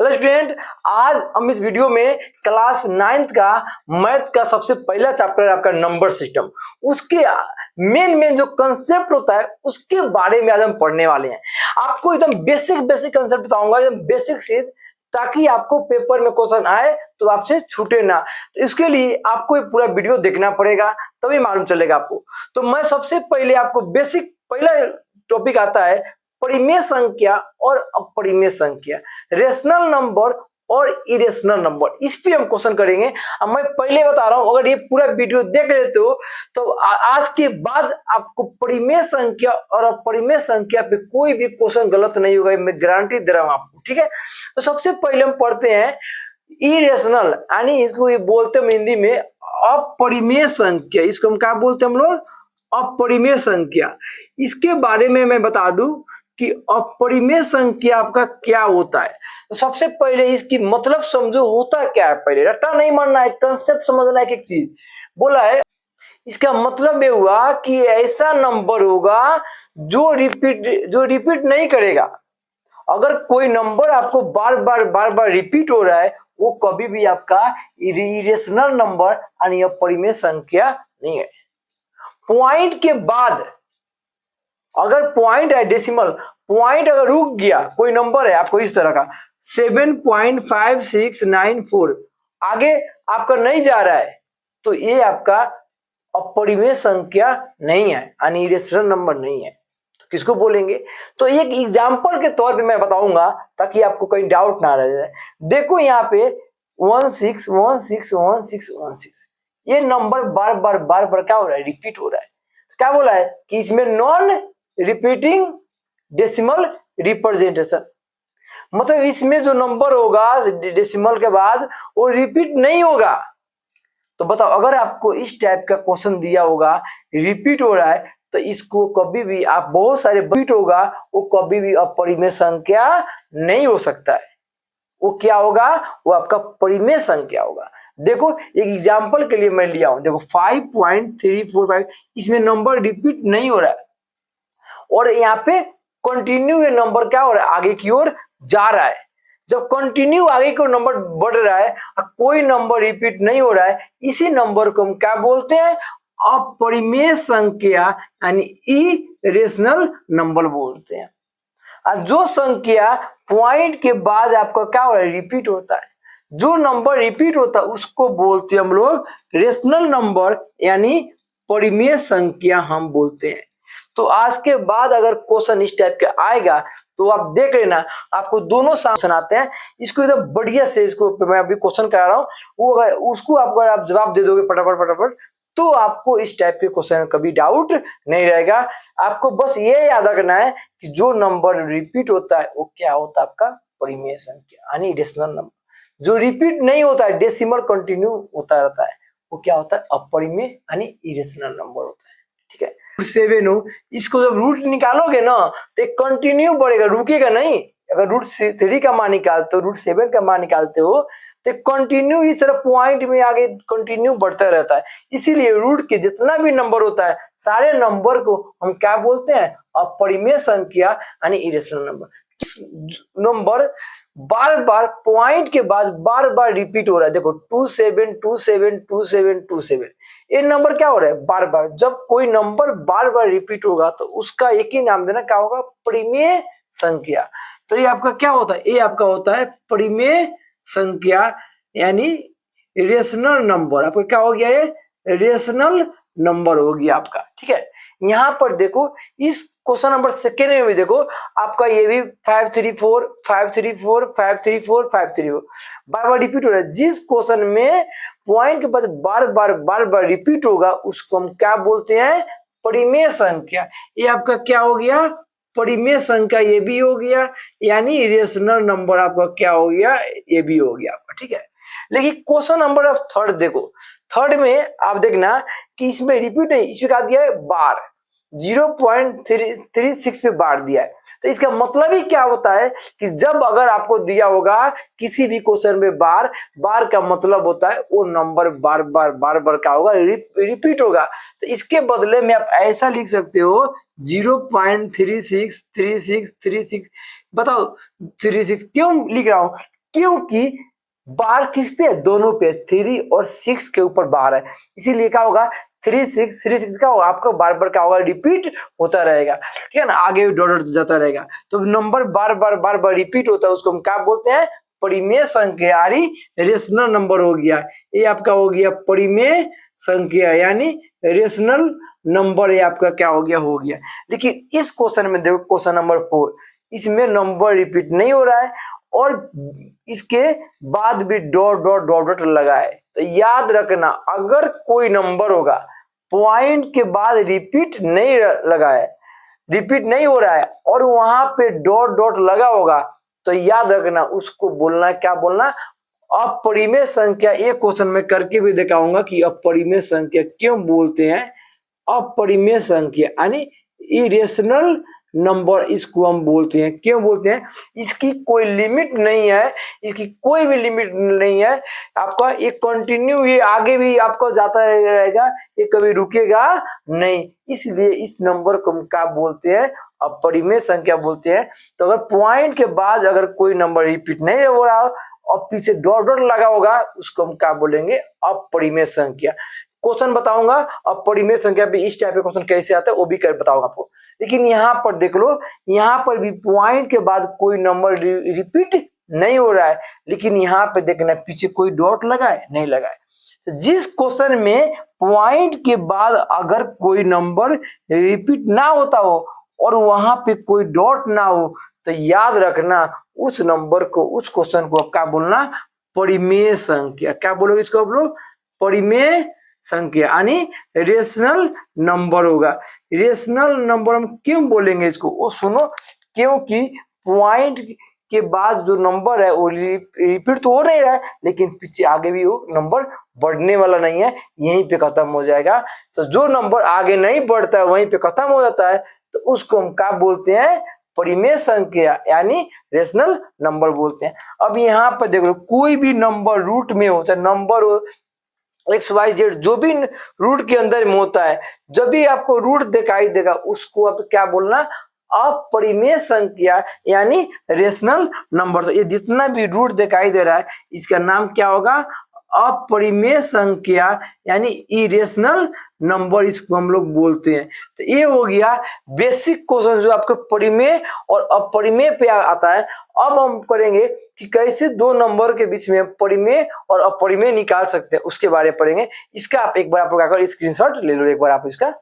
Hello student, आज हम इस वीडियो में क्लास 9th का मैथ का सबसे पहला चैप्टर आपका नंबर सिस्टम, उसके मेन जो कंसेप्ट होता है उसके बारे में आज हम पढ़ने वाले हैं। आपको एकदम बेसिक कंसेप्ट बताऊंगा, एकदम बेसिक से, ताकि आपको पेपर में क्वेश्चन आए तो आपसे छूटे ना। तो इसके लिए आपको ये पूरा वीडियो देखना पड़ेगा, तभी मालूम चलेगा आपको। तो मैं सबसे पहले आपको बेसिक पहला टॉपिक आता है परिमेय संख्या और अपरिमेय संख्या, रेशनल नंबर और इरेशनल नंबर। इस पे हम क्वेश्चन करेंगे। अब मैं पहले बता रहा हूं, अगर ये पूरा वीडियो देख लेते हो तो आज के बाद आपको परिमेय संख्या और अपरिमेय संख्या पे कोई भी क्वेश्चन गलत नहीं होगा, मैं गारंटी दे रहा हूं आपको। ठीक है, तो सबसे पहले हम पढ़ते हैं इरेशनल, यानी इसको ये बोलते हैं हिंदी में अपरिमेय संख्या। इसको हम क्या बोलते हैं हम लोग? अपरिमेय संख्या। इसके बारे में मैं बता दूं कि अपरिमेय संख्या आपका क्या होता है। तो सबसे पहले इसकी मतलब समझो, होता क्या है। पहले रट्टा नहीं मारना है, कंसेप्ट समझना है। एक चीज बोला है, इसका मतलब ये हुआ कि ऐसा नंबर होगा जो रिपीट नहीं करेगा। अगर कोई नंबर आपको बार बार रिपीट हो रहा है, वो कभी भी आपका इरेशनल नंबर यानी अपरिमेय संख्या नहीं है। पॉइंट के बाद अगर पॉइंट है, डेसिमल पॉइंट अगर रुक गया, कोई नंबर है आपको इस तरह का 7.5694, आगे आपका नहीं जा रहा है, तो ये आपका अपरिमेय संख्या नहीं है, यानी इरेशनल नंबर नहीं है। तो किसको बोलेंगे? तो एक एग्जांपल के तौर पे मैं बताऊंगा ताकि आपको कहीं डाउट ना रह जाए। देखो यहाँ पे 16161616, ये नंबर बार बार क्या हो रहा है? रिपीट हो रहा है। क्या बोला है कि इसमें नॉन रिपीटिंग डेसिमल रिप्रेजेंटेशन, मतलब इसमें जो नंबर होगा डेसिमल के बाद वो रिपीट नहीं होगा। तो बताओ, अगर आपको इस टाइप का क्वेश्चन दिया होगा, रिपीट हो रहा है, तो इसको कभी भी आप बहुत सारे रिपीट होगा, वो कभी भी अपरिमेय संख्या नहीं हो सकता है। वो क्या होगा? वो आपका परिमेय संख्या होगा। देखो एक एग्जांपल के लिए मैं लिया हूं, देखो 5.345, इसमें नंबर रिपीट नहीं हो रहा है और यहाँ पे कंटिन्यू ये नंबर क्या हो रहा है? आगे की ओर जा रहा है। जब कंटिन्यू आगे की ओर नंबर बढ़ रहा है और कोई नंबर रिपीट नहीं हो रहा है, इसी नंबर को हम क्या बोलते हैं? अपरिमेय संख्या यानी इरेशनल नंबर बोलते हैं। और जो संख्या पॉइंट के बाद आपका क्या हो रहा है? रिपीट होता है। जो नंबर रिपीट होता है उसको बोलते हैं हम लोग रेशनल नंबर, यानी परिमेय संख्या हम बोलते हैं। तो आज के बाद अगर क्वेश्चन इस टाइप के आएगा तो आप देख लेना, आपको दोनों क्वेश्चन आते हैं। इसको एकदम बढ़िया से, इसको मैं अभी क्वेश्चन करा रहा हूँ, वो अगर उसको अगर आप जवाब दे दोगे फटाफट तो आपको इस टाइप के क्वेश्चन में कभी डाउट नहीं रहेगा। आपको बस ये याद रखना है कि जो नंबर रिपीट होता है वो क्या होता है? आपका परिमेय संख्या यानी रेशनल नंबर। जो रिपीट नहीं होता है, डेसिमल कंटिन्यू होता रहता है, वो क्या होता है? अपरिमेय यानी इरेशनल नंबर होता है। ठीक है, 7 हो, इसको जब रूट निकालोगे ना तो कंटिन्यू बढ़ेगा, रुकेगा नहीं। अगर √3 का मान निकालते हो, √7 का मान निकालते हो, तो कंटिन्यू इस तरह पॉइंट में आगे कंटिन्यू बढ़ता रहता है। इसीलिए रूट के जितना भी नंबर होता है, सारे नंबर को हम क्या बोलते हैं? अपरिमेय संख्या यानी इरेशनल नंबर। किस नंबर बार पॉइंट के बाद बार रिपीट हो रहा है? देखो 27272727, ये नंबर क्या हो रहा है? बार जब कोई नंबर बार रिपीट होगा तो उसका एक ही नाम देना, क्या होगा? परिमेय संख्या। तो ये आपका क्या होता है? ये आपका होता है परिमेय संख्या यानी रेशनल नंबर। आपका क्या हो गया? ये रेशनल नंबर हो गया आपका। ठीक है, यहां पर देखो इस क्वेश्चन नंबर सेकेंड में भी देखो, आपका ये भी 534 534 534 534 बार रिपीट हो रहा है। जिस क्वेश्चन में पॉइंट के बाद बार रिपीट होगा उसको हम क्या बोलते हैं? परिमेय संख्या। ये आपका क्या हो गया? परिमेय संख्या। ये भी हो गया, यानी रेशनल नंबर आपका क्या हो गया? ये भी हो गया आपका। ठीक है, लेकिन क्वेश्चन नंबर ऑफ थर्ड देखो, थर्ड में आप देखना कि इसमें रिपीट नहीं, इसमें क्या दिया है? बार 0.36 पे बार दिया है। तो इसका मतलब ही क्या होता है कि जब अगर आपको दिया होगा किसी भी क्वेश्चन में बार का मतलब होता है वो नंबर बार क्या होगा? रिपीट होगा। तो इसके बदले में आप ऐसा लिख सकते हो 0.363636। बताओ 36 क्यों लिख रहा हूं? क्योंकि बार किस पे है, दोनों पे, 3 और 6 के ऊपर बार है, इसीलिए क्या होगा 3 6 3 6 का होगा, आपका बार बार क्या होगा रिपीट होता रहेगा, ठीक है ना, आगे भी डॉट जाता रहेगा। तो नंबर बार बार रिपीट होता है, उसको हम क्या बोलते हैं, परिमेय संख्या यानी रेशनल नंबर हो गया। ये आपका हो गया परिमेय संख्या यानी रेशनल नंबर, ये आपका क्या हो गया। लेकिन इस क्वेश्चन में देखो, क्वेश्चन नंबर 4, इसमें नंबर रिपीट नहीं हो रहा है और इसके बाद भी डॉट लगा है। तो याद रखना, अगर कोई नंबर होगा पॉइंट के बाद रिपीट नहीं लगा है, रिपीट नहीं हो रहा है और वहां पे डॉट लगा होगा, तो याद रखना उसको बोलना, क्या बोलना, अपरिमेय संख्या। ये क्वेश्चन में करके भी दिखाऊंगा कि अपरिमेय संख्या क्यों बोलते हैं अपरिमेय संख्या यानी इरेशनल नंबर, इसको हम बोलते हैं। क्यों बोलते हैं, इसकी कोई लिमिट नहीं है, इसकी कोई भी लिमिट नहीं है, आपका ये कंटिन्यू, ये आगे भी आपको जाता रहेगा, ये कभी रुकेगा नहीं, इसलिए इस नंबर को हम क्या बोलते हैं, अपरिमेय संख्या बोलते हैं। तो अगर पॉइंट के बाद अगर कोई नंबर रिपीट नहीं हो रहा और पीछे डॉट लगा होगा, उसको हम क्या बोलेंगे, अपरिमेय संख्या। क्वेश्चन बताऊंगा अपरिमेय संख्या पे, इस टाइप के क्वेश्चन कैसे आता है वो भी कर बताऊंगा आपको। लेकिन यहाँ पर देख लो, यहाँ पर भी पॉइंट के बाद कोई नंबर रिपीट नहीं हो रहा है, लेकिन यहाँ पे देखना पीछे कोई डॉट लगा है, नहीं लगा है। तो जिस क्वेश्चन में पॉइंट के बाद अगर कोई नंबर रिपीट ना होता हो और वहां पे कोई डॉट ना हो, तो याद रखना उस नंबर को, उस क्वेश्चन को क्या बोलना, परिमेय संख्या। क्या बोलोगे इसको आप लोग, परिमेय संख्या यानी रेशनल नंबर होगा। रेशनल नंबर हम क्यों बोलेंगे इसको, वो सुनो, क्योंकि पॉइंट के बाद जो नंबर है वो रिपीट तो हो नहीं रहा है, लेकिन पीछे आगे भी वो नंबर बढ़ने वाला नहीं है, यहीं पे खत्म हो जाएगा। तो जो नंबर आगे नहीं बढ़ता है वहीं पे खत्म हो जाता है, तो उसको हम क्या बोलते हैं, परिमेय संख्या यानी रेशनल नंबर बोलते हैं। अब यहाँ पर देख लो, कोई भी नंबर रूट में होता है, नंबर एक्स वाई जेड जो भी रूट के अंदर में होता है, जब भी आपको रूट दिखाई देगा उसको आप क्या बोलना, अपरिमेय संख्या यानी रेशनल नंबर। ये जितना भी रूट दिखाई दे रहा है इसका नाम क्या होगा, अपरिमेय संख्या यानी इरेशनल नंबर, इसको हम लोग बोलते हैं। तो ये हो गया बेसिक क्वेश्चन जो आपके परिमेय और अपरिमेय पे आता है। अब हम करेंगे कि कैसे दो नंबर के बीच में परिमेय और अपरिमेय निकाल सकते हैं, उसके बारे में पढ़ेंगे। इसका आप एक बार आप लोग स्क्रीनशॉट ले लो, एक बार आप इसका।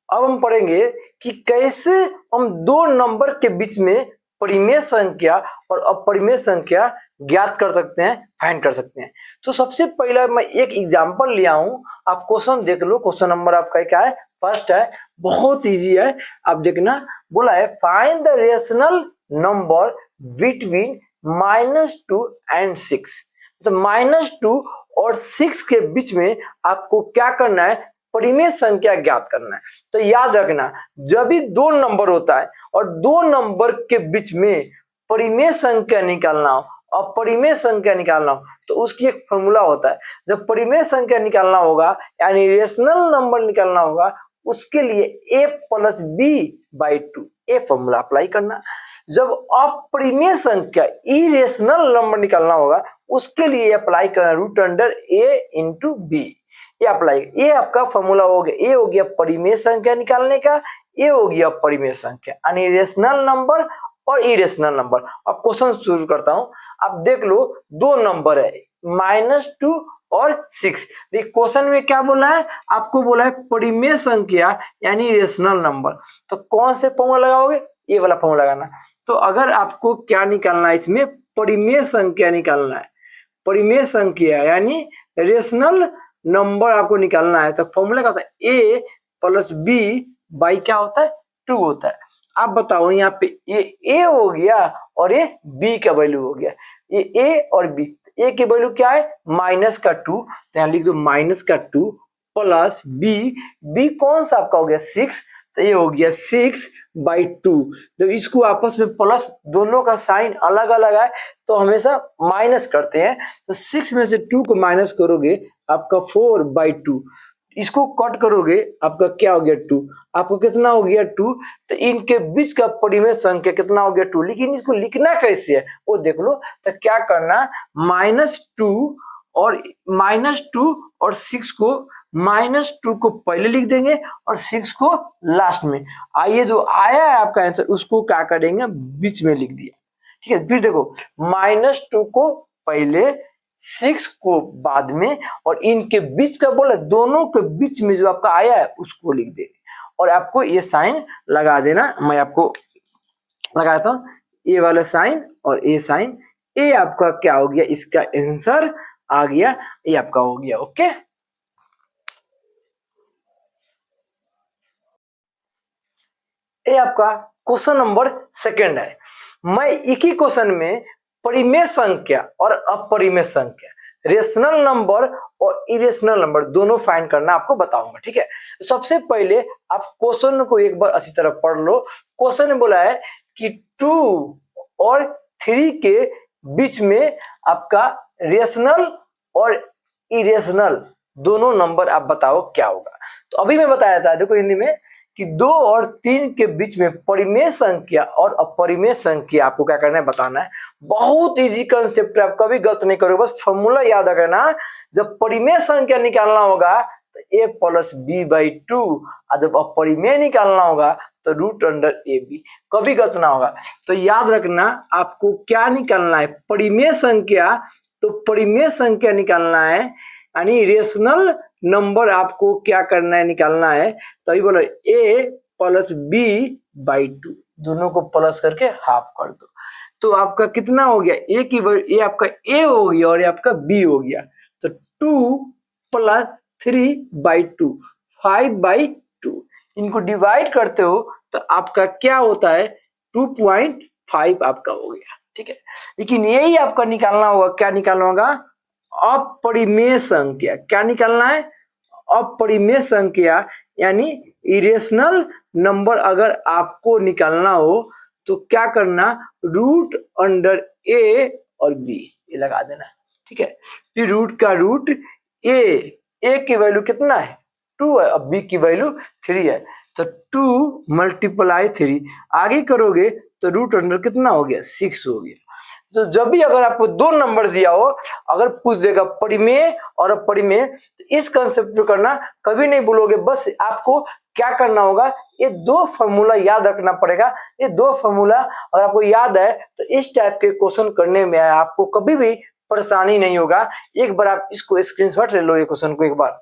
अब हम पढ़ेंगे कि कैसे हम दो नंबर के बीच में परिमेय संख्या और अपरिमेय संख्या ज्ञात कर सकते हैं, फाइंड कर सकते हैं। तो सबसे पहला मैं एक एग्जांपल लिया हूं, आप क्वेश्चन देख लो। क्वेश्चन नंबर आपका क्या है, फर्स्ट है, बहुत इजी है, आप देखना। बोला है find the rational number between -2 and 6। तो -2 और 6 के बीच में आपको क्या करना है, परिमेय संख्या ज्ञात करना है। तो याद रखना, जब भी दो नंबर होता है और दो नंबर के बीच में परिमेय संख्या निकालना हो, अपरिमेय संख्या निकालना हो, तो उसकी एक फॉर्मूला होता है। जब परिमेय संख्या निकालना होगा यानी रेशनल नंबर निकालना होगा, उसके लिए a + b/2 ये फॉर्मूला अप्लाई करना। जब अपरिमेय संख्या इरेशनल नंबर निकालना होगा, उसके लिए अप्लाई करना √a × b, ये अप्लाई, ये आपका फॉर्मूला हो गया। ये हो गया परिमेय संख्या निकालने का, ये हो गया अपरिमेय संख्या यानी रेशनल नंबर और इरेशनल नंबर। अब क्वेश्चन शुरू करता हूं, आप देख लो, दो नंबर है -2 और 6। क्वेश्चन में क्या बोला है, आपको बोला है परिमेय संख्या यानी रेशनल नंबर। तो कौन से फॉर्मूला लगाओगे, ये वाला फॉर्मूला लगाना। तो अगर आपको क्या निकालना है, इसमें परिमेय संख्या निकालना है, परिमेय संख्या यानी रेशनल नंबर आपको निकालना है। तो फॉर्मूला का a + b/ क्या होता है, 2 होता है। आप बताओ, यहाँ पे ये a हो गया और ये b का वैल्यू हो गया, ये a और b। a की वैल्यू क्या है, -2, तो यहाँ लिख दो -2 प्लस b कौन सा आपका हो गया 6, तो ये हो गया 6/2। जब इसको आपस में प्लस, दोनों का साइन अलग अलग है तो हमेशा माइनस करते हैं। तो 6 में से 2 को माइनस करोगे, आपका 4/2। इसको कट करोगे आपका क्या हो गया 2, आपको कितना हो गया 2, तो इनके बीच का परिमेय संख्या कितना हो गया 2, लेकिन इसको लिखना कैसे है वो देख लो। तो क्या करना, -2 और -2 और 6 को, -2 को पहले लिख देंगे और 6 को लास्ट में। आइए जो आया है आपका आंसर उसको क्या करेंगे, बीच में लिख दिया, ठीक है। फिर देखो -2 को पहले, 6 को बाद में, और इनके बीच का बोला, दोनों के बीच में जो आपका आया है उसको लिख दे, और आपको ये साइन लगा देना। मैं आपको लगाता हूं ये वाला साइन और ये साइन, ये आपका क्या हो गया, इसका आंसर आ गया, ये आपका हो गया। ओके, ये आपका क्वेश्चन नंबर 2 है। मैं एक ही क्वेश्चन में परिमेय संख्या और अपरिमेय संख्या, रेशनल नंबर और इरेशनल नंबर दोनों फाइंड करना आपको बताऊंगा, ठीक है। सबसे पहले आप क्वेश्चन को एक बार अच्छी तरह पढ़ लो। क्वेश्चन में बोला है कि 2 और 3 के बीच में आपका रेशनल और इरेशनल दोनों नंबर आप बताओ क्या होगा। तो अभी मैं बताया था, देखो हिंदी में, कि 2 और 3 के बीच में परिमेय संख्या और अपरिमेय संख्या आपको क्या करना है, बताना है। बहुत इजी कंसेप्ट है, आप कभी गलत नहीं करोगे, बस फॉर्मूला याद रखना। जब परिमेय संख्या निकालना होगा तो a + b/2, और जब अपरिमेय निकालना होगा तो √ab, कभी गलत ना होगा। तो याद रखना आपको क्या निकालना है, परिमेय संख्या। तो परिमेय संख्या निकालना है, यानी रेशनल नंबर आपको क्या करना है, निकालना है। तो अभी बोलो a + b/2, दोनों को प्लस करके हाफ कर दो, तो आपका कितना हो गया, ये आपका a हो गया और ये आपका b हो गया। तो 2 + 3/2, 5/2, इनको डिवाइड करते हो तो आपका क्या होता है, 2.5 आपका हो गया, ठीक है। लेकिन यही आपका निकालना होगा, क्या निकालना होगा, अपरिमेय संख्या। क्या निकालना है, अपरिमेय संख्या, यानी इरेशनल नंबर अगर आपको निकालना हो तो क्या करना, √a और b ये लगा देना, ठीक है। फिर रूट का रूट, a की वैल्यू कितना है, 2 है, अब b की वैल्यू 3 है, तो 2 × 3 आगे करोगे तो √, कितना हो गया, 6 हो गया। तो जब भी अगर आपको 2 नंबर दिया हो, अगर पूछ देगा परिमेय और अपरिमेय, तो इस कंसेप्ट को करना कभी नहीं भूलोगे। बस आपको क्या करना होगा, ये 2 फॉर्मूला याद रखना पड़ेगा। ये 2 फॉर्मूला अगर आपको याद है तो इस टाइप के क्वेश्चन करने में आपको कभी भी परेशानी नहीं होगा। एक बार आप इसको स्क्रीनशॉट ले लो, ये क्वेश्चन को एक बार।